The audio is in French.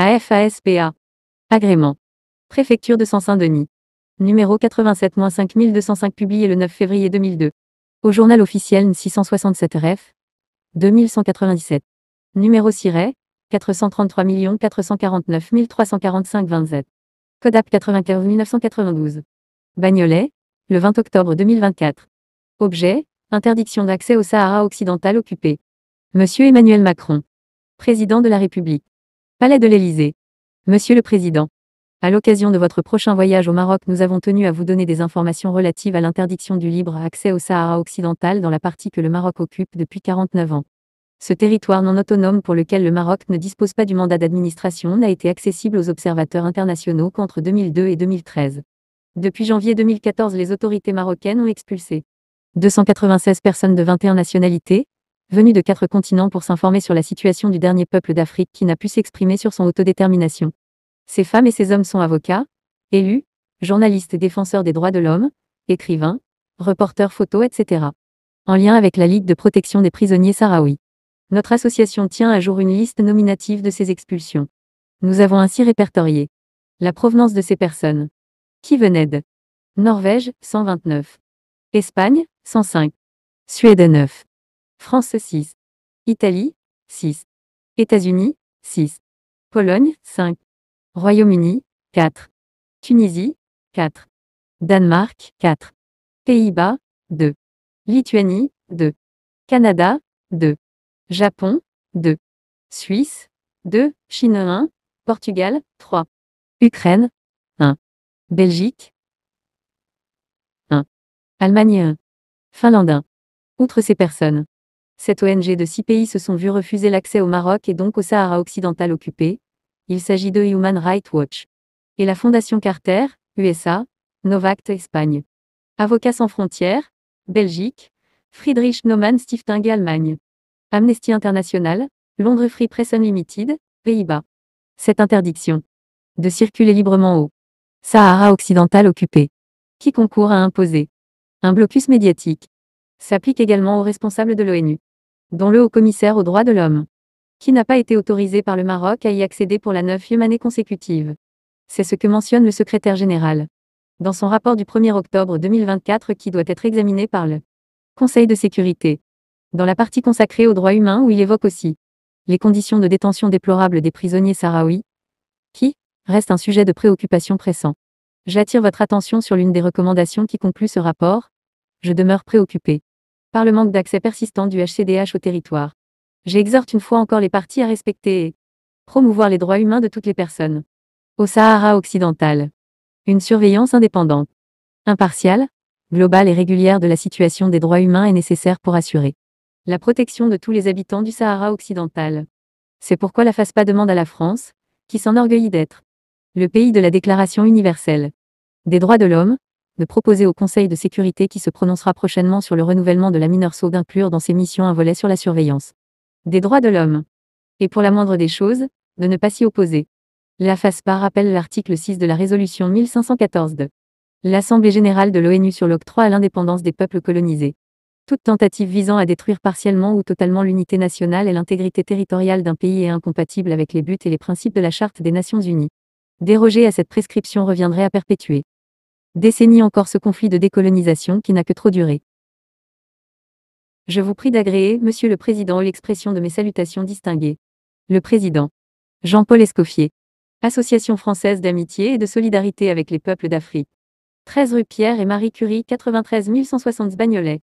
AFASPA. Agrément. Préfecture de Saint-Denis. Numéro 87-5205 publié le 9 février 2002. Au journal officiel 667 ref. 2197. Numéro SIRET. 433 449 345 20Z. Code AP 95 1992. Bagnolet. Le 20 octobre 2024. Objet. Interdiction d'accès au Sahara occidental occupé. Monsieur Emmanuel Macron. Président de la République. Palais de l'Élysée. Monsieur le Président. À l'occasion de votre prochain voyage au Maroc, nous avons tenu à vous donner des informations relatives à l'interdiction du libre accès au Sahara occidental dans la partie que le Maroc occupe depuis 49 ans. Ce territoire non autonome pour lequel le Maroc ne dispose pas du mandat d'administration n'a été accessible aux observateurs internationaux qu'entre 2002 et 2013. Depuis janvier 2014, les autorités marocaines ont expulsé 296 personnes de 21 nationalités, venues de 4 continents pour s'informer sur la situation du dernier peuple d'Afrique qui n'a pu s'exprimer sur son autodétermination. Ces femmes et ces hommes sont avocats, élus, journalistes et défenseurs des droits de l'homme, écrivains, reporters photos, etc. En lien avec la Ligue de protection des prisonniers sahraouis. Notre association tient à jour une liste nominative de ces expulsions. Nous avons ainsi répertorié la provenance de ces personnes. Qui venaient de Norvège, 129. Espagne, 105. Suède, 9. France, 6. Italie, 6. États-Unis, 6. Pologne, 5. Royaume-Uni, 4. Tunisie, 4. Danemark, 4. Pays-Bas, 2. Lituanie, 2. Canada, 2. Japon, 2. Suisse, 2. Chine, 1. Portugal, 3. Ukraine, 1. Belgique, 1. Allemagne, 1. Finlande, 1. Outre ces personnes, cette ONG de 6 pays se sont vus refuser l'accès au Maroc et donc au Sahara occidental occupé. Il s'agit de Human Rights Watch et la Fondation Carter, USA, Novact, Espagne. Avocats sans frontières, Belgique, Friedrich Naumann Stiftung, Allemagne. Amnesty International, Londres Free Press Unlimited, Pays-Bas. Cette interdiction de circuler librement au Sahara occidental occupé, qui concourt à imposer un blocus médiatique, s'applique également aux responsables de l'ONU, dont le haut-commissaire aux droits de l'homme, qui n'a pas été autorisé par le Maroc à y accéder pour la 9e année consécutive. C'est ce que mentionne le secrétaire général dans son rapport du 1er octobre 2024 qui doit être examiné par le Conseil de sécurité, dans la partie consacrée aux droits humains où il évoque aussi les conditions de détention déplorables des prisonniers sahraouis, qui reste un sujet de préoccupation pressant. J'attire votre attention sur l'une des recommandations qui conclut ce rapport. Je demeure préoccupé par le manque d'accès persistant du HCDH au territoire. J'exhorte une fois encore les parties à respecter et promouvoir les droits humains de toutes les personnes. Au Sahara occidental. Une surveillance indépendante, impartiale, globale et régulière de la situation des droits humains est nécessaire pour assurer la protection de tous les habitants du Sahara occidental. C'est pourquoi la FASPA demande à la France, qui s'enorgueillit d'être le pays de la Déclaration universelle des droits de l'homme, de proposer au Conseil de sécurité qui se prononcera prochainement sur le renouvellement de la MINURSO d'inclure dans ses missions un volet sur la surveillance des droits de l'homme. Et pour la moindre des choses, de ne pas s'y opposer. La FASPA rappelle l'article 6 de la résolution 1514 de l'Assemblée générale de l'ONU sur l'octroi à l'indépendance des peuples colonisés. Toute tentative visant à détruire partiellement ou totalement l'unité nationale et l'intégrité territoriale d'un pays est incompatible avec les buts et les principes de la Charte des Nations Unies. Déroger à cette prescription reviendrait à perpétuer décennies encore ce conflit de décolonisation qui n'a que trop duré. Je vous prie d'agréer, Monsieur le Président, l'expression de mes salutations distinguées. Le Président Jean-Paul Escoffier. Association française d'amitié et de solidarité avec les peuples d'Afrique. 13 rue Pierre et Marie Curie, 93 160 Bagnolet.